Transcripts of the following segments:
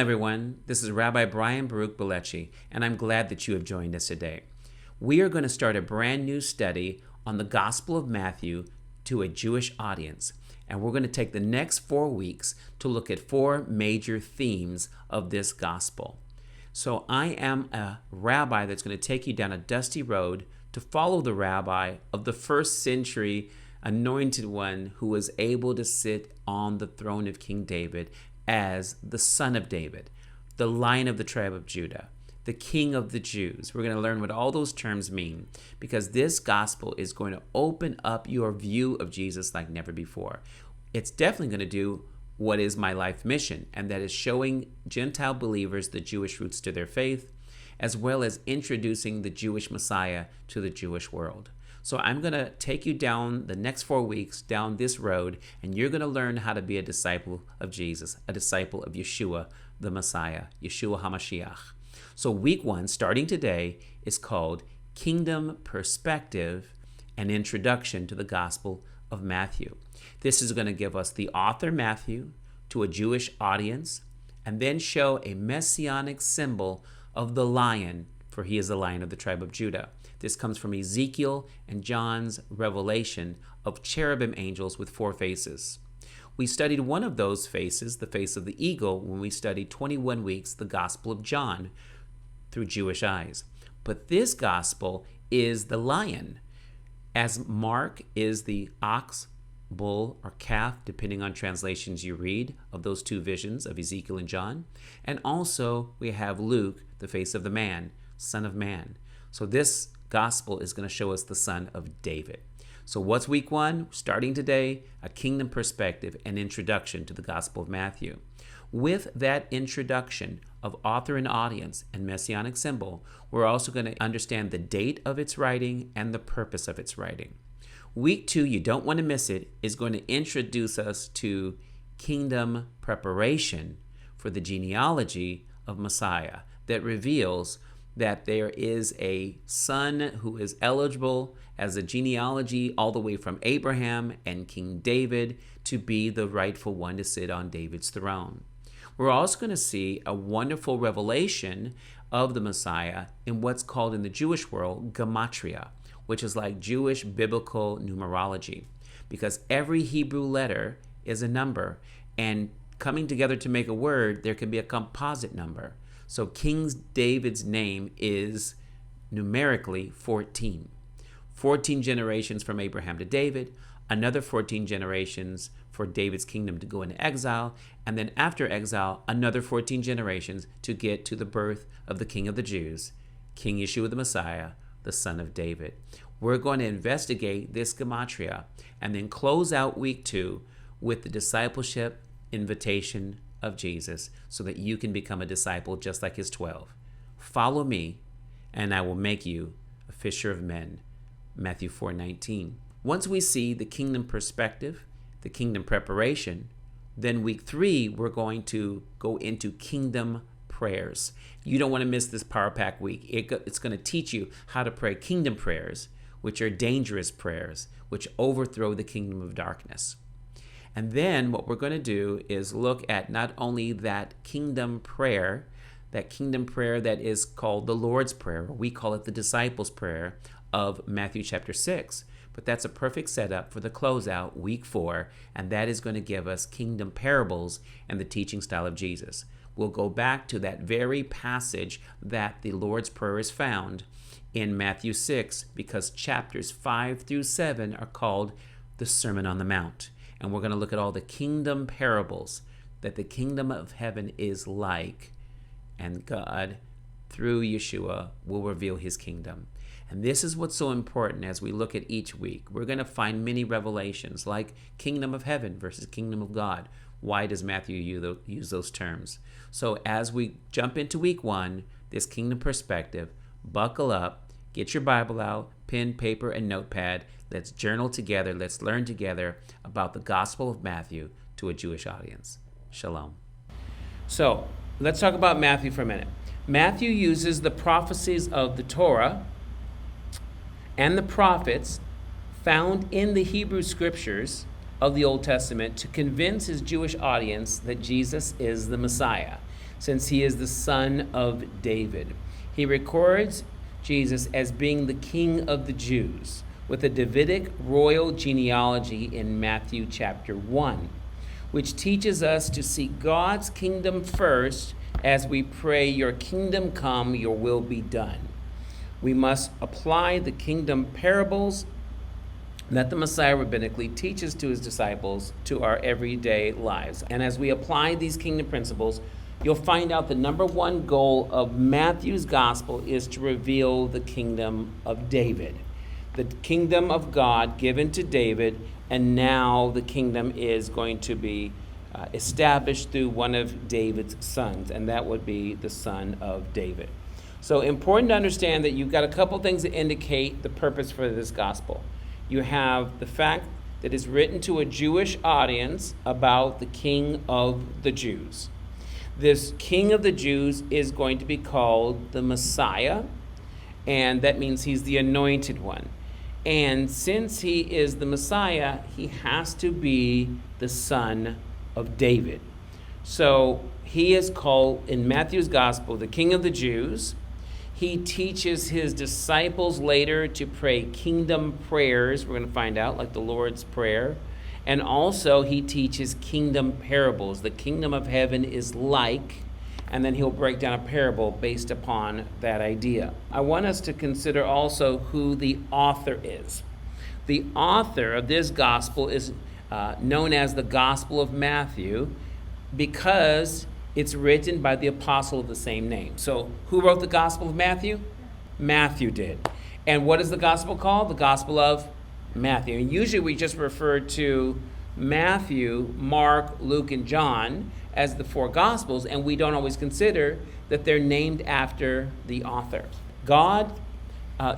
everyone. This is Rabbi Brian Baruch Belechi, and I'm glad that you have joined us today. We are going to start a brand new study on the Gospel of Matthew to a Jewish audience, and we're going to take the next 4 weeks to look at 4 major themes of this gospel. So I am a rabbi that's going to take you down a dusty road to follow the rabbi of the first century anointed one who was able to sit on the throne of King David as the son of David, the Lion of the tribe of Judah, the King of the Jews. We're going to learn what all those terms mean because this gospel is going to open up your view of Jesus like never before. It's definitely going to do what is my life mission, and that is showing Gentile believers the Jewish roots to their faith, as well as introducing the Jewish Messiah to the Jewish world. So I'm going to take you down the next 4 weeks down this road, and you're going to learn how to be a disciple of Jesus, a disciple of Yeshua, the Messiah, Yeshua HaMashiach. So week 1, starting today, is called Kingdom Perspective, an Introduction to the Gospel of Matthew. This is going to give us the author Matthew to a Jewish audience, and then show a messianic symbol of the lion, for he is the Lion of the tribe of Judah. This comes from Ezekiel and John's revelation of cherubim angels with 4 faces. We studied one of those faces, the face of the eagle, when we studied 21 weeks the Gospel of John through Jewish eyes. But this gospel is the lion, as Mark is the ox, bull, or calf, depending on translations you read, of those 2 visions of Ezekiel and John. And also we have Luke, the face of the man, son of man. So this gospel is going to show us the son of David. So what's week 1? Starting today, a kingdom perspective and introduction to the Gospel of Matthew. With that introduction of author and audience and messianic symbol, we're also going to understand the date of its writing and the purpose of its writing. Week 2, you don't want to miss it, is going to introduce us to kingdom preparation for the genealogy of Messiah that reveals that there is a son who is eligible as a genealogy all the way from Abraham and King David to be the rightful one to sit on David's throne. We're also going to see a wonderful revelation of the Messiah in what's called in the Jewish world gematria, which is like Jewish biblical numerology, because every Hebrew letter is a number, and coming together to make a word, there can be a composite number. So King David's name is numerically 14. 14 generations from Abraham to David, another 14 generations for David's kingdom to go into exile, and then after exile, another 14 generations to get to the birth of the King of the Jews, King Yeshua the Messiah, the son of David. We're going to investigate this gematria and then close out week 2 with the discipleship invitation of Jesus so that you can become a disciple just like his 12. Follow me, and I will make you a fisher of men. Matthew 4:19. Once we see the kingdom perspective, the kingdom preparation, then week 3, we're going to go into kingdom prayers. You don't want to miss this Power Pack week. It's going to teach you how to pray kingdom prayers, which are dangerous prayers, which overthrow the kingdom of darkness. And then what we're going to do is look at not only that kingdom prayer that is called the Lord's Prayer, or we call it the Disciples' Prayer of Matthew chapter 6. But that's a perfect setup for the closeout, week 4, and that is going to give us kingdom parables and the teaching style of Jesus. We'll go back to that very passage that the Lord's Prayer is found in Matthew 6, because chapters 5 through 7 are called the Sermon on the Mount. And we're going to look at all the kingdom parables that the kingdom of heaven is like, and God, through Yeshua, will reveal his kingdom. And this is what's so important as we look at each week. We're going to find many revelations like kingdom of heaven versus kingdom of God. Why does Matthew use those terms? So as we jump into week 1, this kingdom perspective, buckle up, get your Bible out, pen, paper, and notepad. Let's journal together. Let's learn together about the Gospel of Matthew to a Jewish audience. Shalom. So let's talk about Matthew for a minute. Matthew uses the prophecies of the Torah and the prophets found in the Hebrew scriptures of the Old Testament to convince his Jewish audience that Jesus is the Messiah. since he is the son of David. He records Jesus as being the King of the Jews, with a Davidic royal genealogy in Matthew chapter 1, which teaches us to seek God's kingdom first as we pray, "Your kingdom come, your will be done." We must apply the kingdom parables that the Messiah rabbinically teaches to his disciples to our everyday lives. And as we apply these kingdom principles, you'll find out the number one goal of Matthew's gospel is to reveal the kingdom of David, the kingdom of God given to David, and now the kingdom is going to be established through one of David's sons, and that would be the son of David. So important to understand that you've got a couple things that indicate the purpose for this gospel. You have the fact that it's written to a Jewish audience about the King of the Jews. This King of the Jews is going to be called the Messiah, and that means he's the anointed one. And since he is the Messiah, he has to be the son of David. So he is called in Matthew's gospel the King of the Jews. He teaches his disciples later to pray kingdom prayers, we're going to find out, like the Lord's Prayer. And also he teaches kingdom parables. The kingdom of heaven is like, and then he'll break down a parable based upon that idea. I want us to consider also who the author is. The author of this gospel is known as the Gospel of Matthew because it's written by the apostle of the same name. So who wrote the Gospel of Matthew? Matthew did. And what is the gospel called? The Gospel of Matthew. And usually we just refer to Matthew, Mark, Luke, and John as the four Gospels, and we don't always consider that they're named after the author. God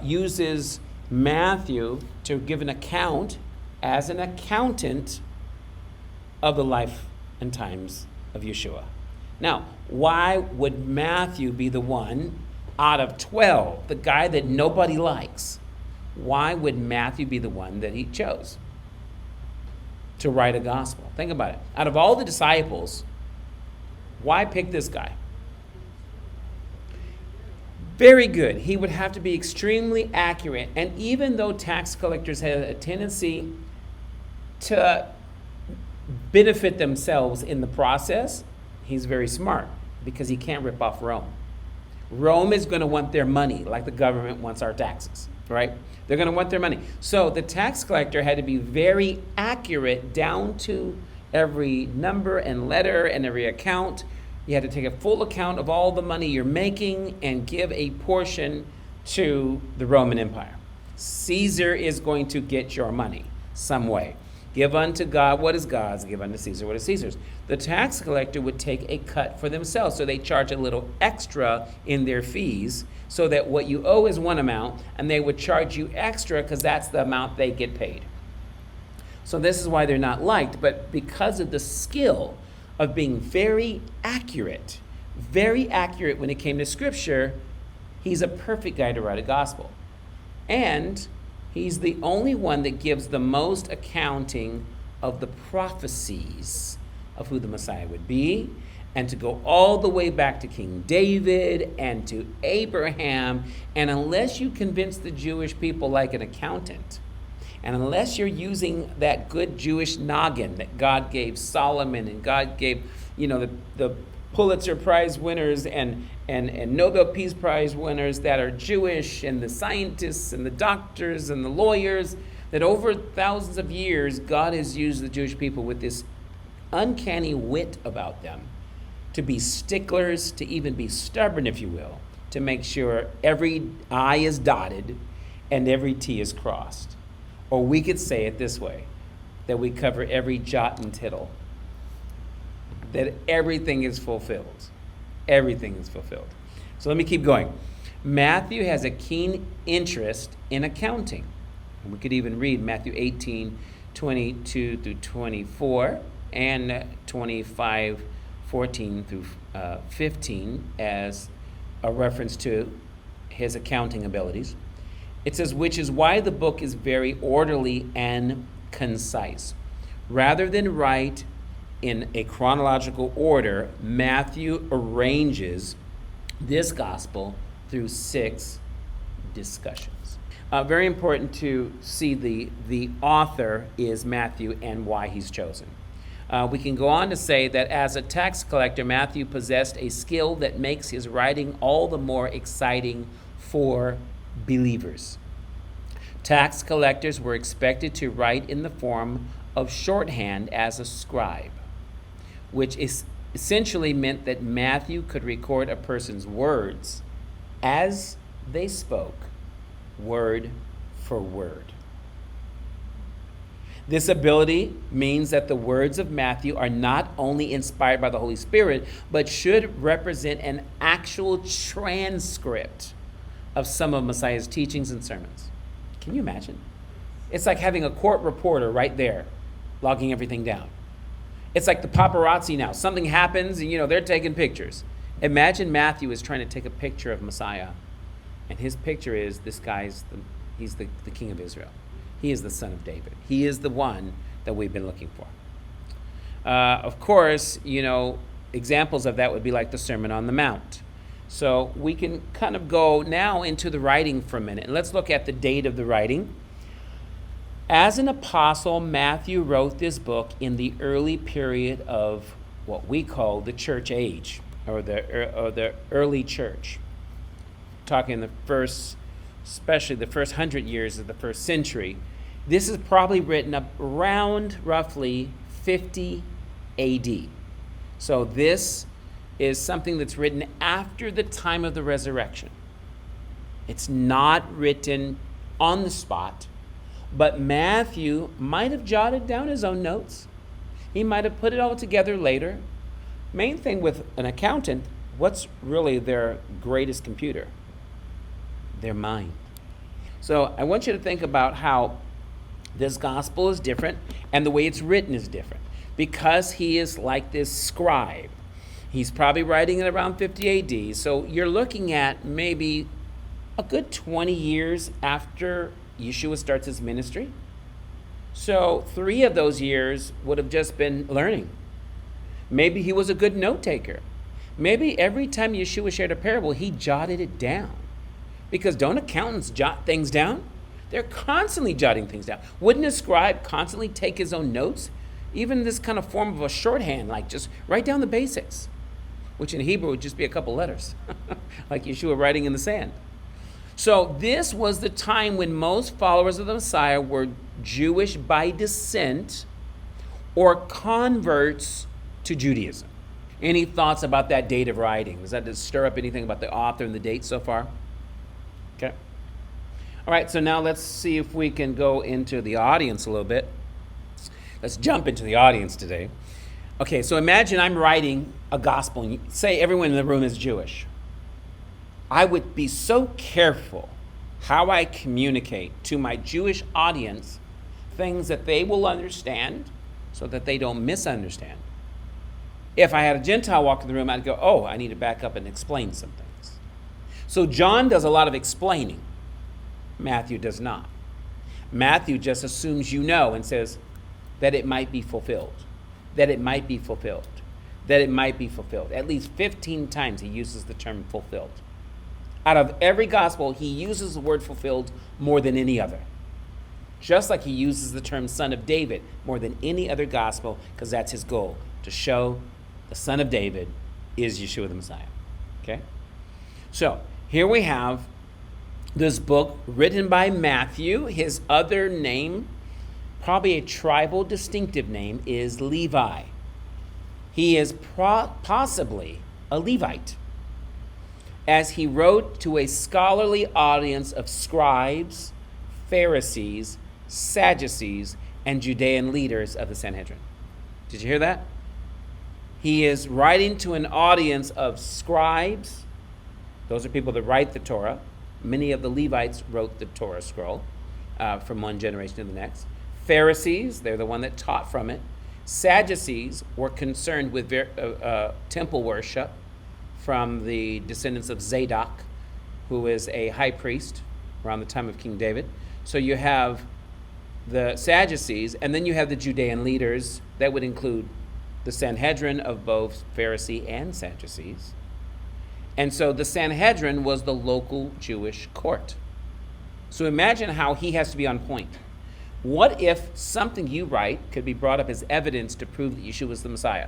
uses Matthew to give an account as an accountant of the life and times of Yeshua. Now, why would Matthew be the one out of 12, the guy that nobody likes? Why would Matthew be the one that he chose to write a gospel? Think about it. Out of all the disciples, why pick this guy? Very good. He would have to be extremely accurate. And even though tax collectors have a tendency to benefit themselves in the process, he's very smart because he can't rip off Rome. Rome is going to want their money like the government wants our taxes, right? They're going to want their money. So the tax collector had to be very accurate down to every number and letter and every account. You had to take a full account of all the money you're making and give a portion to the Roman Empire. Caesar is going to get your money some way. Give unto God what is God's, give unto Caesar what is Caesar's. The tax collector would take a cut for themselves, so they charge a little extra in their fees so that what you owe is one amount, and they would charge you extra because that's the amount they get paid. So this is why they're not liked, but because of the skill of being very accurate when it came to Scripture, he's a perfect guy to write a gospel. And he's the only one that gives the most accounting of the prophecies of who the Messiah would be, and to go all the way back to King David and to Abraham. And unless you convince the Jewish people like an accountant, and unless you're using that good Jewish noggin that God gave Solomon and God gave, the Pulitzer Prize winners and Nobel Peace Prize winners that are Jewish, and the scientists and the doctors and the lawyers, that over thousands of years, God has used the Jewish people with this uncanny wit about them to be sticklers, to even be stubborn, if you will, to make sure every I is dotted and every T is crossed. Or we could say it this way, that we cover every jot and tittle, that everything is fulfilled. Everything is fulfilled. So let me keep going. Matthew has a keen interest in accounting. And we could even read Matthew 18, 22 through 24, and 25, 14 through 15 as a reference to his accounting abilities. It says, which is why the book is very orderly and concise. Rather than write in a chronological order, Matthew arranges this gospel through 6 discussions. Very important to see the author is Matthew and why he's chosen. We can go on to say that as a tax collector, Matthew possessed a skill that makes his writing all the more exciting for believers. Tax collectors were expected to write in the form of shorthand as a scribe, which essentially meant that Matthew could record a person's words as they spoke, word for word. This ability means that the words of Matthew are not only inspired by the Holy Spirit, but should represent an actual transcript of some of Messiah's teachings and sermons. Can you imagine? It's like having a court reporter right there, logging everything down. It's like the paparazzi now. Something happens, and they're taking pictures. Imagine Matthew is trying to take a picture of Messiah, and his picture is this guy's he's the king of Israel. He is the son of David. He is the one that we've been looking for. Of course, examples of that would be like the Sermon on the Mount. So we can kind of go now into the writing for a minute. And let's look at the date of the writing. As an apostle, Matthew wrote this book in the early period of what we call the church age, or the early church. Talking the first, especially the first 100 years of the first century. This is probably written up around roughly 50 AD. So this is something that's written after the time of the resurrection. It's not written on the spot, but Matthew might have jotted down his own notes. He might have put it all together later. Main thing with an accountant, what's really their greatest computer? Their mind. So I want you to think about how this gospel is different and the way it's written is different. Because he is like this scribe. He's probably writing it around 50 AD. So you're looking at maybe a good 20 years after Yeshua starts his ministry. So 3 of those years would have just been learning. Maybe he was a good note taker. Maybe every time Yeshua shared a parable, he jotted it down. Because don't accountants jot things down? They're constantly jotting things down. Wouldn't a scribe constantly take his own notes? Even this kind of form of a shorthand, like just write down the basics, which in Hebrew would just be a couple letters, like Yeshua writing in the sand. So this was the time when most followers of the Messiah were Jewish by descent or converts to Judaism. Any thoughts about that date of writing? Does that stir up anything about the author and the date so far? Okay. All right, so now let's see if we can go into the audience a little bit. Let's jump into the audience today. Okay, so imagine I'm writing a gospel, and say everyone in the room is Jewish. I would be so careful how I communicate to my Jewish audience things that they will understand so that they don't misunderstand. If I had a Gentile walk in the room, I'd go, oh, I need to back up and explain some things. So John does a lot of explaining. Matthew does not. Matthew just assumes you know and says that it might be fulfilled, that it might be fulfilled, that it might be fulfilled. At least 15 times he uses the term fulfilled. Out of every gospel, he uses the word fulfilled more than any other. Just like he uses the term son of David more than any other gospel, because that's his goal, to show the son of David is Yeshua the Messiah. Okay? So here we have this book written by Matthew. His other name, probably a tribal distinctive name, is Levi. He is possibly a Levite, as he wrote to a scholarly audience of scribes, Pharisees, Sadducees, and Judean leaders of the Sanhedrin. Did you hear that? He is writing to an audience of scribes. Those are people that write the Torah. Many of the Levites wrote the Torah scroll from one generation to the next. Pharisees, they're the one that taught from it. Sadducees were concerned with temple worship from the descendants of Zadok, who is a high priest around the time of King David. So you have the Sadducees, and then you have the Judean leaders. That would include the Sanhedrin of both Pharisee and Sadducees. And so the Sanhedrin was the local Jewish court. So imagine how he has to be on point. What if something you write could be brought up as evidence to prove that Yeshua is the Messiah?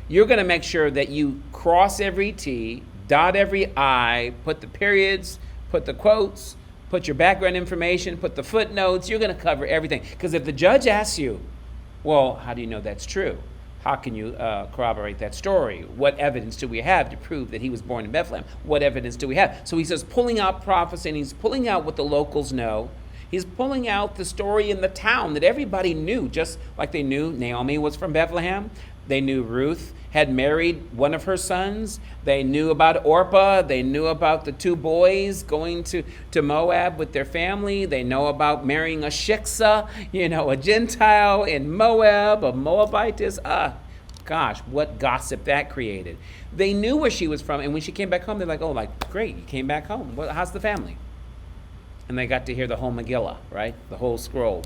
You're going to make sure that you cross every T, dot every I, put the periods, put the quotes, put your background information, put the footnotes. You're going to cover everything. Because if the judge asks you, well, how do you know that's true? How can you corroborate that story? What evidence do we have to prove that he was born in Bethlehem? What evidence do we have? So he says, pulling out prophecy, and he's pulling out what the locals know. He's pulling out the story in the town that everybody knew, just like they knew Naomi was from Bethlehem. They knew Ruth had married one of her sons. They knew about Orpah. They knew about the two boys going to Moab with their family. They know about marrying a Shiksa, a Gentile in Moab, a Moabitess. Gosh, what gossip that created. They knew where she was from, and when she came back home, they're like, great, you came back home. Well, how's the family? And they got to hear the whole Megillah, right? The whole scroll,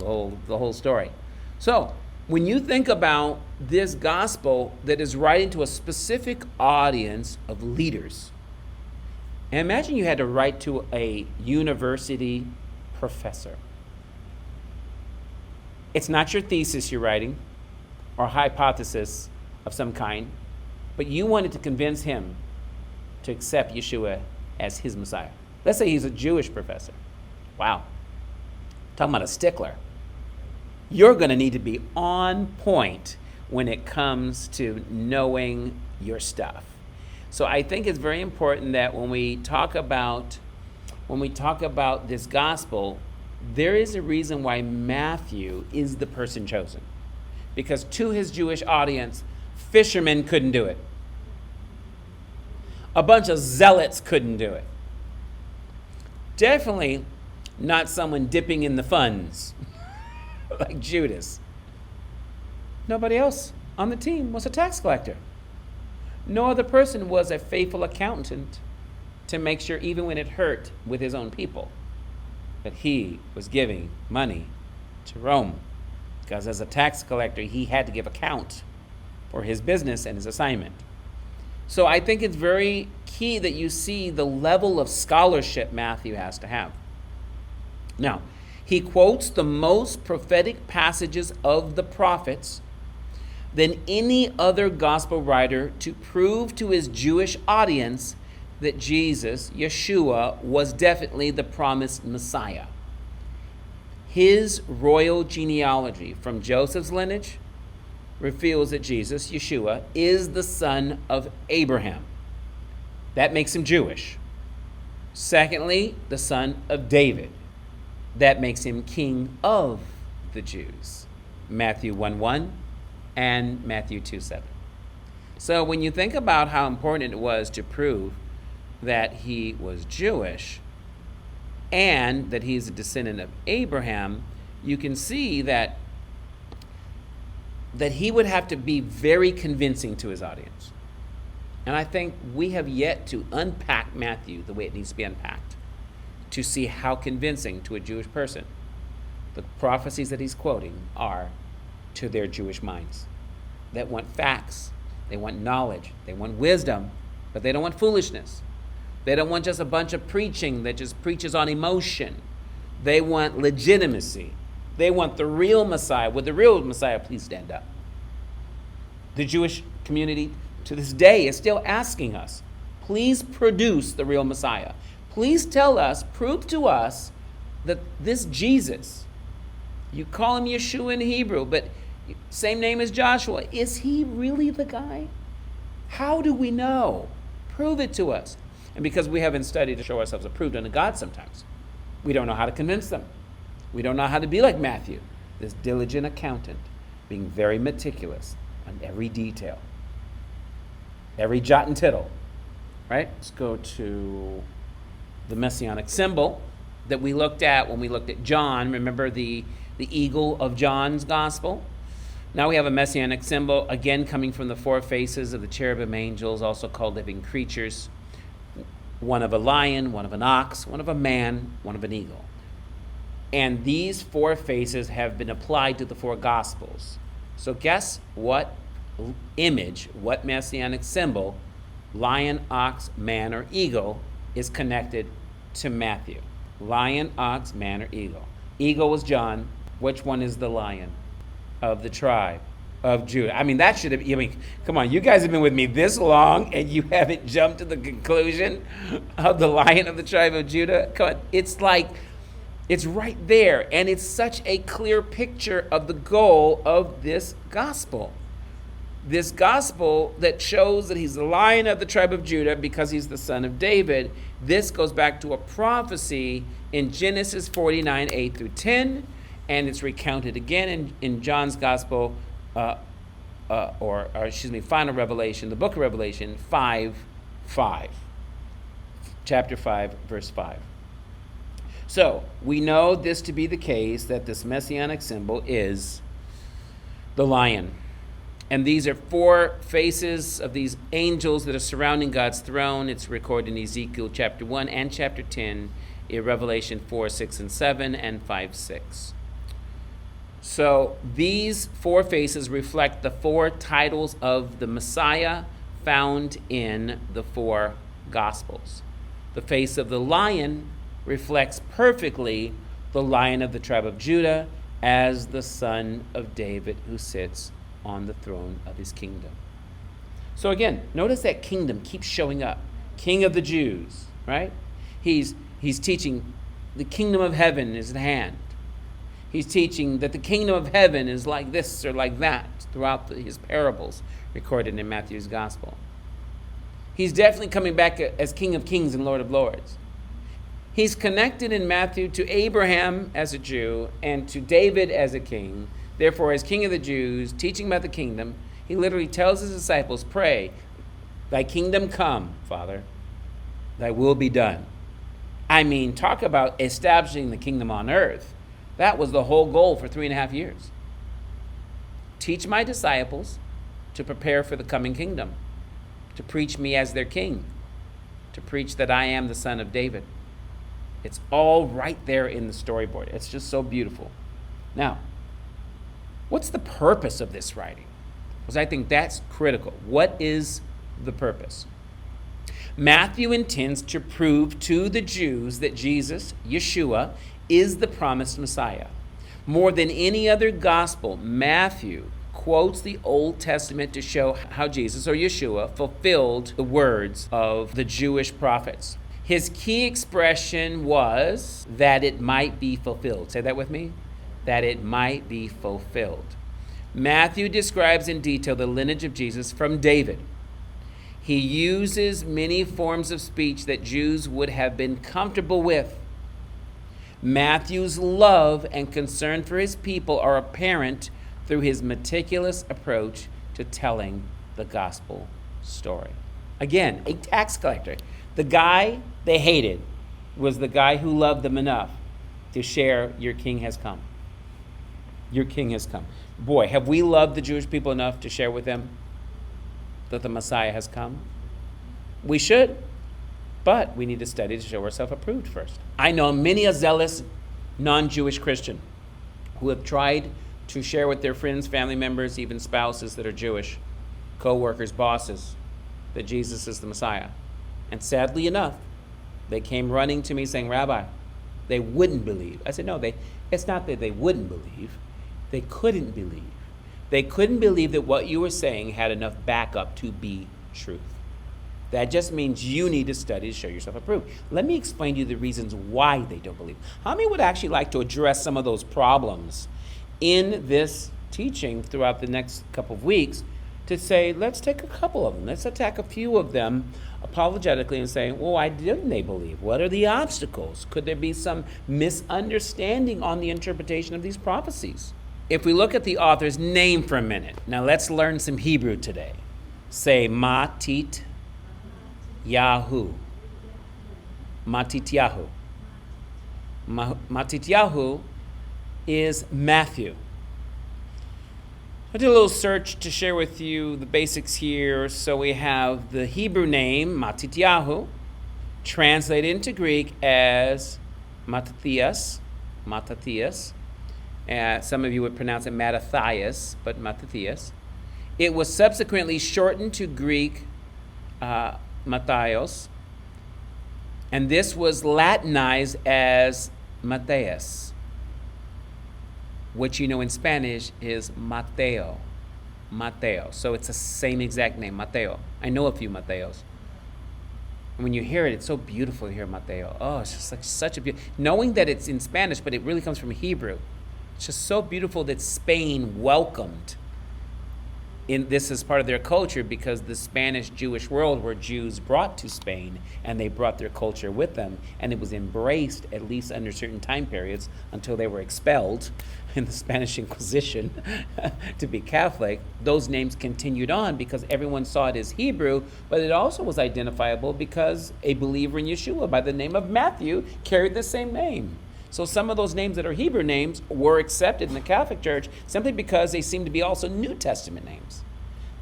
the whole story. So when you think about this gospel that is writing to a specific audience of leaders, and imagine you had to write to a university professor. It's not your thesis you're writing or hypothesis of some kind, but you wanted to convince him to accept Yeshua as his Messiah. Let's say he's a Jewish professor. Wow. Talking about a stickler. You're going to need to be on point when it comes to knowing your stuff. So I think it's very important that when we talk about this gospel, there is a reason why Matthew is the person chosen. Because to his Jewish audience, fishermen couldn't do it. A bunch of zealots couldn't do it. Definitely not someone dipping in the funds like Judas. Nobody else on the team was a tax collector. No other person was a faithful accountant to make sure, even when it hurt with his own people, that he was giving money to Rome. Because as a tax collector, he had to give account for his business and his assignment. So I think it's very key that you see the level of scholarship Matthew has to have. Now, he quotes the most prophetic passages of the prophets than any other gospel writer to prove to his Jewish audience that Jesus, Yeshua, was definitely the promised Messiah. His royal genealogy from Joseph's lineage reveals that Jesus, Yeshua, is the son of Abraham. That makes him Jewish. Secondly, the son of David. That makes him king of the Jews. Matthew 1:1 and Matthew 2:7. So when you think about how important it was to prove that he was Jewish and that he's a descendant of Abraham, you can see that he would have to be very convincing to his audience. And I think we have yet to unpack Matthew the way it needs to be unpacked, to see how convincing to a Jewish person the prophecies that he's quoting are to their Jewish minds that want facts, they want knowledge, they want wisdom, but they don't want foolishness. They don't want just a bunch of preaching that just preaches on emotion. They want legitimacy. They want the real Messiah. Would the real Messiah please stand up? The Jewish community to this day is still asking us, please produce the real Messiah. Please tell us, prove to us that this Jesus, you call him Yeshua in Hebrew, but same name as Joshua, is he really the guy? How do we know? Prove it to us. And because we haven't studied to show ourselves approved unto God sometimes, we don't know how to convince them. We don't know how to be like Matthew, this diligent accountant, being very meticulous on every detail, every jot and tittle, right? Let's go to the Messianic symbol that we looked at when we looked at John. Remember the eagle of John's gospel? Now we have a Messianic symbol, again coming from the four faces of the cherubim angels, also called living creatures. One of a lion, one of an ox, one of a man, one of an eagle. And these four faces have been applied to the four gospels. So guess what image, what messianic symbol, lion, ox, man, or eagle, is connected to Matthew? Lion, ox, man, or eagle. Eagle was John. Which one is the lion of the tribe of Judah? I mean, that should have, come on, you guys have been with me this long and you haven't jumped to the conclusion of the lion of the tribe of Judah? Come on, it's like, it's right there, and it's such a clear picture of the goal of this gospel. This gospel that shows that he's the lion of the tribe of Judah because he's the son of David. This goes back to a prophecy in Genesis 49, 8 through 10, and it's recounted again in John's gospel, final Revelation, the book of Revelation, 5:5. Chapter 5, verse 5. So, we know this to be the case, that this messianic symbol is the lion. And these are four faces of these angels that are surrounding God's throne. It's recorded in Ezekiel chapter 1 and chapter 10, in Revelation 4, 6, and 7, and 5, 6. So these four faces reflect the four titles of the Messiah found in the four Gospels. The face of the lion reflects perfectly the Lion of the tribe of Judah as the Son of David who sits on the throne of his kingdom. So again, notice that kingdom keeps showing up. King of the Jews, right? He's teaching the kingdom of heaven is at hand. He's teaching that the kingdom of heaven is like this or like that throughout his parables recorded in Matthew's gospel. He's definitely coming back as King of Kings and Lord of Lords. He's connected in Matthew to Abraham as a Jew and to David as a king. Therefore, as King of the Jews, teaching about the kingdom, he literally tells his disciples, pray, thy kingdom come, Father, thy will be done. I mean, talk about establishing the kingdom on earth. That was the whole goal for 3.5 years. Teach my disciples to prepare for the coming kingdom, to preach me as their king, to preach that I am the son of David. It's all right there in the storyboard. It's just so beautiful. Now, what's the purpose of this writing? Because I think that's critical. What is the purpose? Matthew intends to prove to the Jews that Jesus, Yeshua, is the promised Messiah. More than any other gospel, Matthew quotes the Old Testament to show how Jesus, or Yeshua, fulfilled the words of the Jewish prophets. His key expression was that it might be fulfilled. Say that with me. That it might be fulfilled. Matthew describes in detail the lineage of Jesus from David. He uses many forms of speech that Jews would have been comfortable with. Matthew's love and concern for his people are apparent through his meticulous approach to telling the gospel story. Again, a tax collector. The guy they hated was the guy who loved them enough to share, your king has come. Your king has come. Boy, have we loved the Jewish people enough to share with them that the Messiah has come? We should, but we need to study to show ourselves approved first. I know many a zealous non-Jewish Christian who have tried to share with their friends, family members, even spouses that are Jewish, co-workers, bosses, that Jesus is the Messiah. And sadly enough, they came running to me saying, Rabbi, they wouldn't believe. I said, no, it's not that they wouldn't believe. They couldn't believe. They couldn't believe that what you were saying had enough backup to be truth. That just means you need to study to show yourself approved. Let me explain to you the reasons why they don't believe. How many would actually like to address some of those problems in this teaching throughout the next couple of weeks to say, let's take a couple of them. Let's attack a few of them apologetically and say, well, why didn't they believe? What are the obstacles? Could there be some misunderstanding on the interpretation of these prophecies? If we look at the author's name for a minute, now let's learn some Hebrew today. Say Matit Yahu. Matityahu. Matityahu is Matthew. I did a little search to share with you the basics here. So we have the Hebrew name, Matityahu, translated into Greek as Mattathias. Some of you would pronounce it Mattathias, but Mattathias. It was subsequently shortened to Greek Matthios, and this was Latinized as Matthias, which in Spanish is Mateo. Mateo. So it's the same exact name, Mateo. I know a few Mateos. And when you hear it, it's so beautiful to hear Mateo. Oh, it's just like such a beautiful, knowing that it's in Spanish, but it really comes from Hebrew. It's just so beautiful that Spain welcomed this as part of their culture, because the Spanish Jewish world were Jews brought to Spain, and they brought their culture with them, and it was embraced at least under certain time periods until they were expelled in the Spanish Inquisition to be Catholic. Those names continued on because everyone saw it as Hebrew, but it also was identifiable because a believer in Yeshua by the name of Matthew carried the same name. So some of those names that are Hebrew names were accepted in the Catholic Church simply because they seem to be also New Testament names.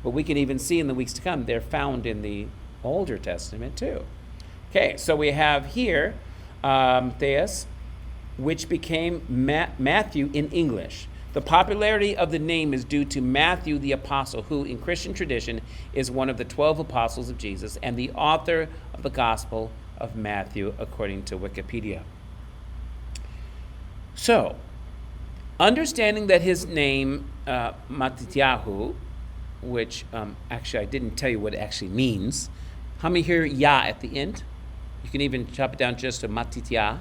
But we can even see in the weeks to come, they're found in the Older Testament too. Okay, so we have here Theos, which became Matthew in English. The popularity of the name is due to Matthew the Apostle, who in Christian tradition is one of the 12 apostles of Jesus and the author of the Gospel of Matthew, according to Wikipedia. So, understanding that his name, Matityahu, which actually I didn't tell you what it actually means. How many hear Yah at the end? You can even chop it down just to Matitya.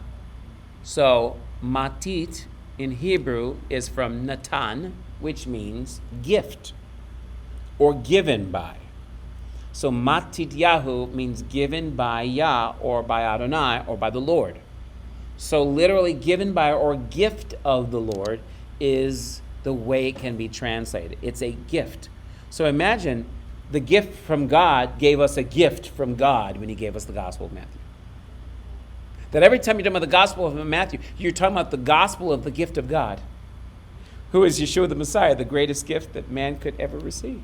So, Matit in Hebrew is from Natan, which means gift or given by. So, Matityahu means given by Yah or by Adonai or by the Lord. So literally given by or gift of the Lord is the way it can be translated. It's a gift. So imagine the gift from God gave us a gift from God when he gave us the Gospel of Matthew. That every time you're talking about the Gospel of Matthew, you're talking about the gospel of the gift of God, who is Yeshua the Messiah, the greatest gift that man could ever receive.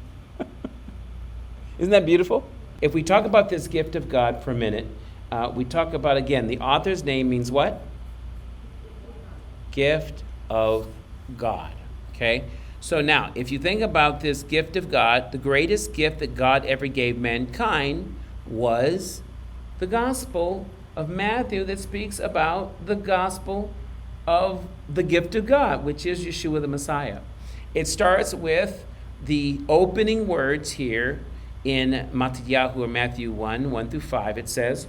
Isn't that beautiful? If we talk about this gift of God for a minute, we talk about, again, the author's name means what? Gift of God. Okay? So now, if you think about this gift of God, the greatest gift that God ever gave mankind was the Gospel of Matthew that speaks about the gospel of the gift of God, which is Yeshua the Messiah. It starts with the opening words here in Matityahu or Matthew 1 through 5. It says,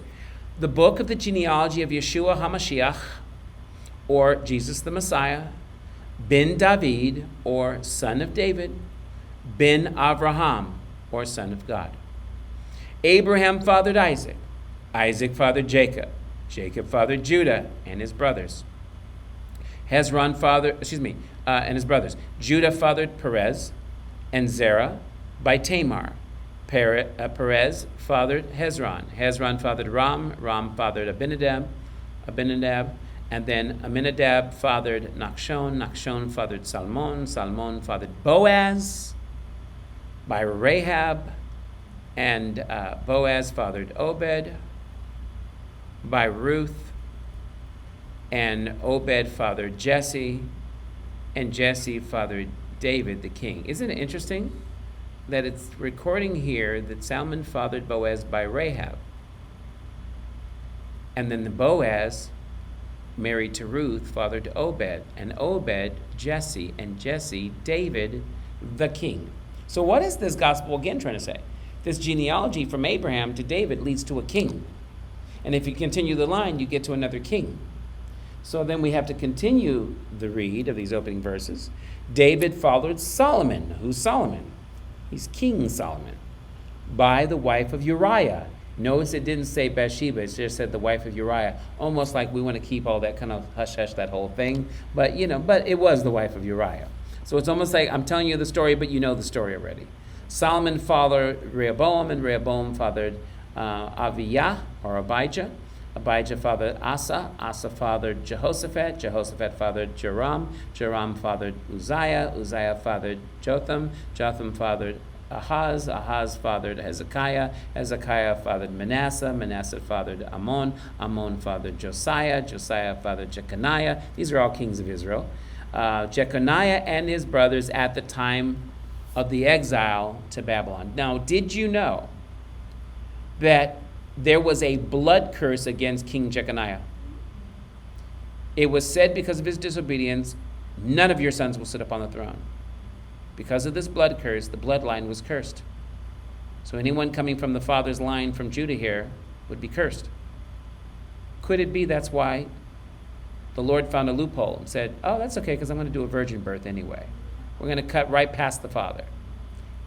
the book of the genealogy of Yeshua HaMashiach, or Jesus the Messiah, ben David, or son of David, ben Avraham, or son of God. Abraham fathered Isaac. Isaac fathered Jacob. Jacob fathered Judah and his brothers. And his brothers. Judah fathered Perez and Zerah by Tamar. Perez fathered Hezron. Hezron fathered Ram. Ram fathered Abinadab. And then Aminadab fathered Nachshon. Nachshon fathered Salmon. Salmon fathered Boaz by Rahab. And Boaz fathered Obed by Ruth. And Obed fathered Jesse. And Jesse fathered David the king. Isn't it interesting that it's recording here that Salmon fathered Boaz by Rahab? And then the Boaz, married to Ruth, fathered Obed. And Obed, Jesse. And Jesse, David the king. So what is this gospel again trying to say? This genealogy from Abraham to David leads to a king. And if you continue the line, you get to another king. So then we have to continue the read of these opening verses. David fathered Solomon. Who's Solomon? He's King Solomon, by the wife of Uriah. Notice it didn't say Bathsheba, it just said the wife of Uriah. Almost like we want to keep all that kind of hush-hush, that whole thing. But it was the wife of Uriah. So it's almost like I'm telling you the story, but you know the story already. Solomon fathered Rehoboam, and Rehoboam fathered Abijah, or Abijah. Abijah fathered Asa. Asa fathered Jehoshaphat. Jehoshaphat fathered Joram. Joram fathered Uzziah. Uzziah fathered Jotham. Jotham fathered Ahaz. Ahaz fathered Hezekiah. Hezekiah fathered Manasseh. Manasseh fathered Ammon. Ammon fathered Josiah. Josiah fathered Jeconiah. These are all kings of Israel. Jeconiah and his brothers at the time of the exile to Babylon. Now, did you know that there was a blood curse against King Jeconiah? It was said because of his disobedience, none of your sons will sit upon the throne. Because of this blood curse, the bloodline was cursed. So anyone coming from the father's line from Judah here would be cursed. Could it be that's why the Lord found a loophole and said, oh, that's okay, because I'm going to do a virgin birth anyway. We're going to cut right past the father,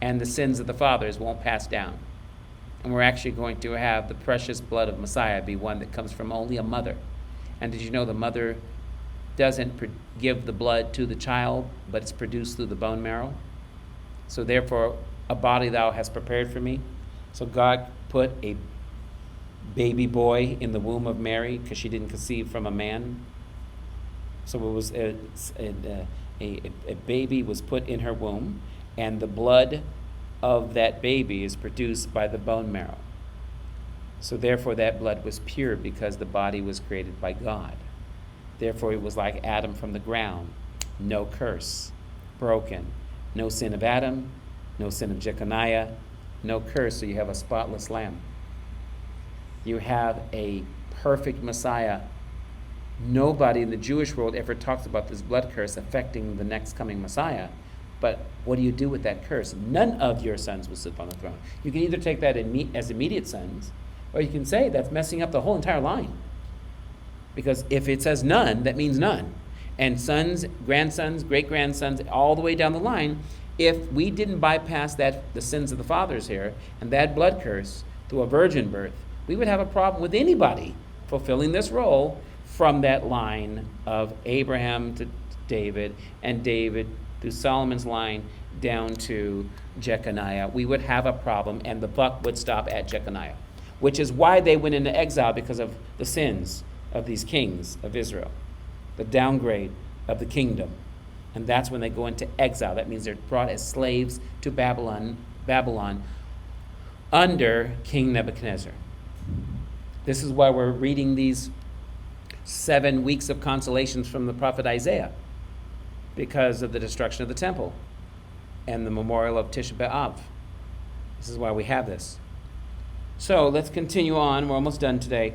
and the sins of the fathers won't pass down. And we're actually going to have the precious blood of Messiah be one that comes from only a mother. And did you know the mother doesn't give the blood to the child, but it's produced through the bone marrow? So therefore, a body thou hast prepared for me. So God put a baby boy in the womb of Mary because she didn't conceive from a man. So it was a baby was put in her womb, and the blood of that baby is produced by the bone marrow. So therefore that blood was pure because the body was created by God. Therefore it was like Adam from the ground. No curse, broken. No sin of Adam, no sin of Jeconiah, no curse, so you have a spotless lamb. You have a perfect Messiah. Nobody in the Jewish world ever talks about this blood curse affecting the next coming Messiah. But what do you do with that curse? None of your sons will sit on the throne. You can either take that as immediate sons, or you can say that's messing up the whole entire line. Because if it says none, that means none. And sons, grandsons, great-grandsons, all the way down the line, if we didn't bypass the sins of the fathers here, and that blood curse through a virgin birth, we would have a problem with anybody fulfilling this role from that line of Abraham to David, and David through Solomon's line down to Jeconiah. We would have a problem, and the buck would stop at Jeconiah, which is why they went into exile, because of the sins of these kings of Israel, the downgrade of the kingdom. And that's when they go into exile. That means they're brought as slaves to Babylon under King Nebuchadnezzar. This is why we're reading these 7 weeks of consolations from the prophet Isaiah, because of the destruction of the temple and the memorial of Tisha B'Av. This is why we have this. So let's continue on. We're almost done today.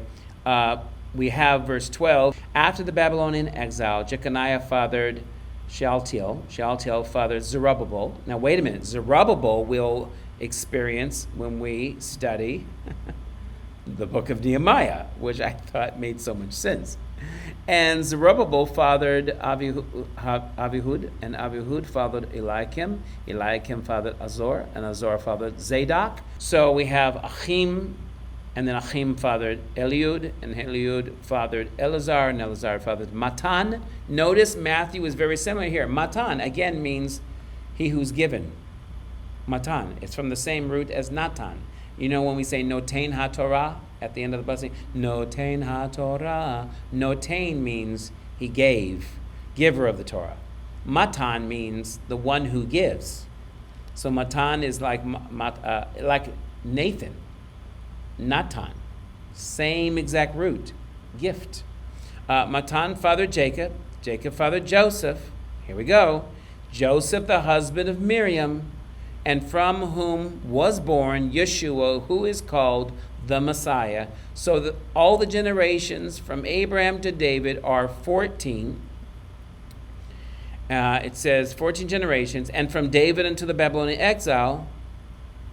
We have verse 12. After the Babylonian exile, Jeconiah fathered Shealtiel. Shealtiel fathered Zerubbabel. Now wait a minute. Zerubbabel will experience when we study the book of Nehemiah, which I thought made so much sense. And Zerubbabel fathered Abihud, and Abihud fathered Eliakim. Eliakim fathered Azor, and Azor fathered Zadok. So we have Achim, and then Achim fathered Eliud, and Eliud fathered Eleazar, and Eleazar fathered Matan. Notice Matthew is very similar here. Matan, again, means he who's given. Matan. It's from the same root as Natan. You know when we say Notain HaTorah at the end of the blessing? Notain HaTorah. Notain means he gave, giver of the Torah. Matan means the one who gives. So Matan is like Nathan. Natan. Same exact root. Gift. Matan fathered Jacob. Jacob fathered Joseph. Here we go. Joseph, the husband of Miriam, and from whom was born Yeshua, who is called the Messiah. So all the generations from Abraham to David are 14. It says 14 generations. And from David unto the Babylonian exile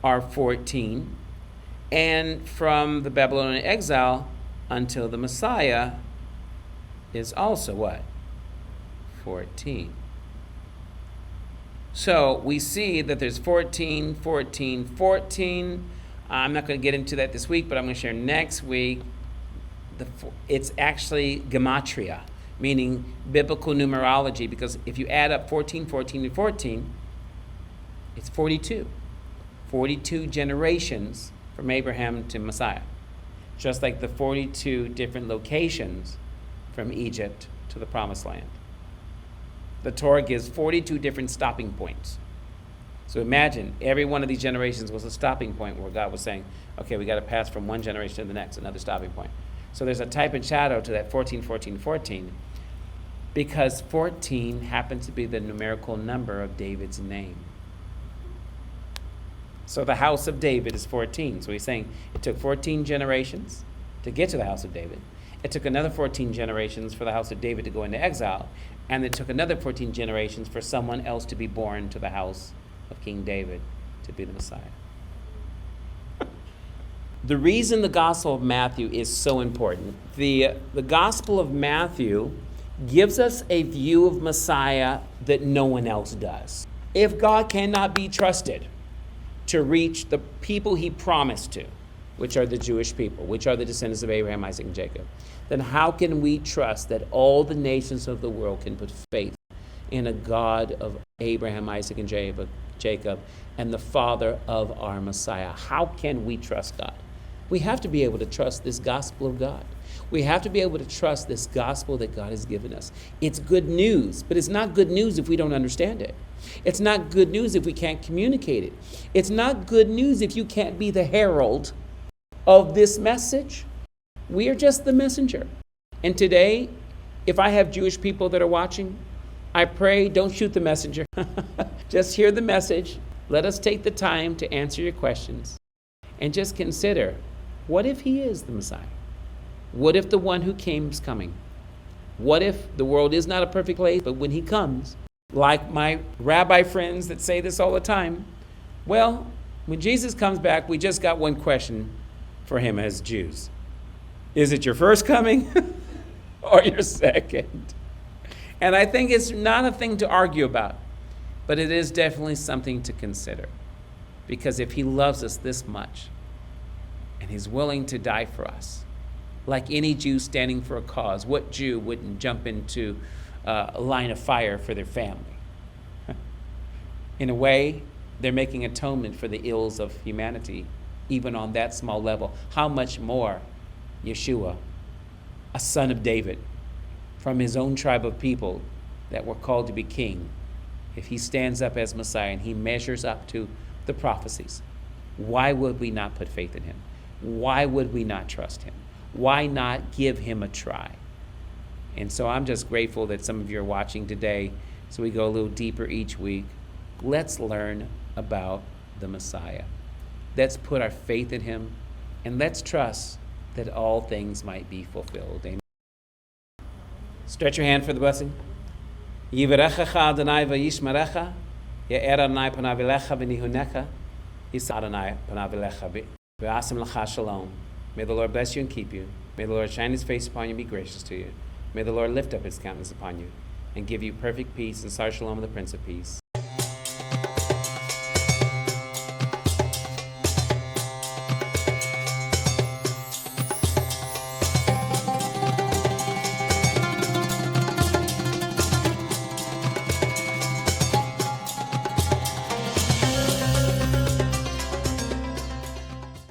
are 14. And from the Babylonian exile until the Messiah is also what? 14. So we see that there's 14, 14, 14. I'm not going to get into that this week, but I'm going to share next week. It's actually gematria, meaning biblical numerology, because if you add up 14, 14, and 14, it's 42. 42 generations from Abraham to Messiah, just like the 42 different locations from Egypt to the Promised Land. The Torah gives 42 different stopping points. So imagine every one of these generations was a stopping point where God was saying, okay, we got to pass from one generation to the next, another stopping point. So there's a type and shadow to that 14, 14, 14, because 14 happens to be the numerical number of David's name. So the house of David is 14. So he's saying it took 14 generations to get to the house of David. It took another 14 generations for the house of David to go into exile. And it took another 14 generations for someone else to be born to the house of King David to be the Messiah. The reason the Gospel of Matthew is so important, the Gospel of Matthew gives us a view of Messiah that no one else does. If God cannot be trusted to reach the people he promised to, which are the Jewish people, which are the descendants of Abraham, Isaac, and Jacob, then how can we trust that all the nations of the world can put faith in a God of Abraham, Isaac, and Jacob, and the father of our Messiah? How can we trust God? We have to be able to trust this gospel of God. We have to be able to trust this gospel that God has given us. It's good news, but it's not good news if we don't understand it. It's not good news if we can't communicate it. It's not good news if you can't be the herald of this message. We are just the messenger. And today, if I have Jewish people that are watching, I pray, don't shoot the messenger. Just hear the message. Let us take the time to answer your questions. And just consider, what if he is the Messiah? What if the one who came is coming? What if the world is not a perfect place, but when he comes, like my rabbi friends that say this all the time, well, when Jesus comes back, we just got one question for him as Jews. Is it your first coming or your second? And I think it's not a thing to argue about, but it is definitely something to consider. Because if he loves us this much, and he's willing to die for us, like any Jew standing for a cause, what Jew wouldn't jump into a line of fire for their family? In a way, they're making atonement for the ills of humanity, even on that small level. How much more Yeshua, a son of David, from his own tribe of people that were called to be king, if he stands up as Messiah and he measures up to the prophecies, why would we not put faith in him? Why would we not trust him? Why not give him a try? And so I'm just grateful that some of you are watching today, so we go a little deeper each week. Let's learn about the Messiah. Let's put our faith in him, and let's trust that all things might be fulfilled. Amen. Stretch your hand for the blessing. Yivarechecha Adonai v'yishmerecha, Ye'er Adonai panav elecha v'nihunecha, Yisa Adonai panav elecha v'asim lecha shalom. May the Lord bless you and keep you. May the Lord shine his face upon you and be gracious to you. May the Lord lift up his countenance upon you and give you perfect peace and sar shalom of the Prince of Peace.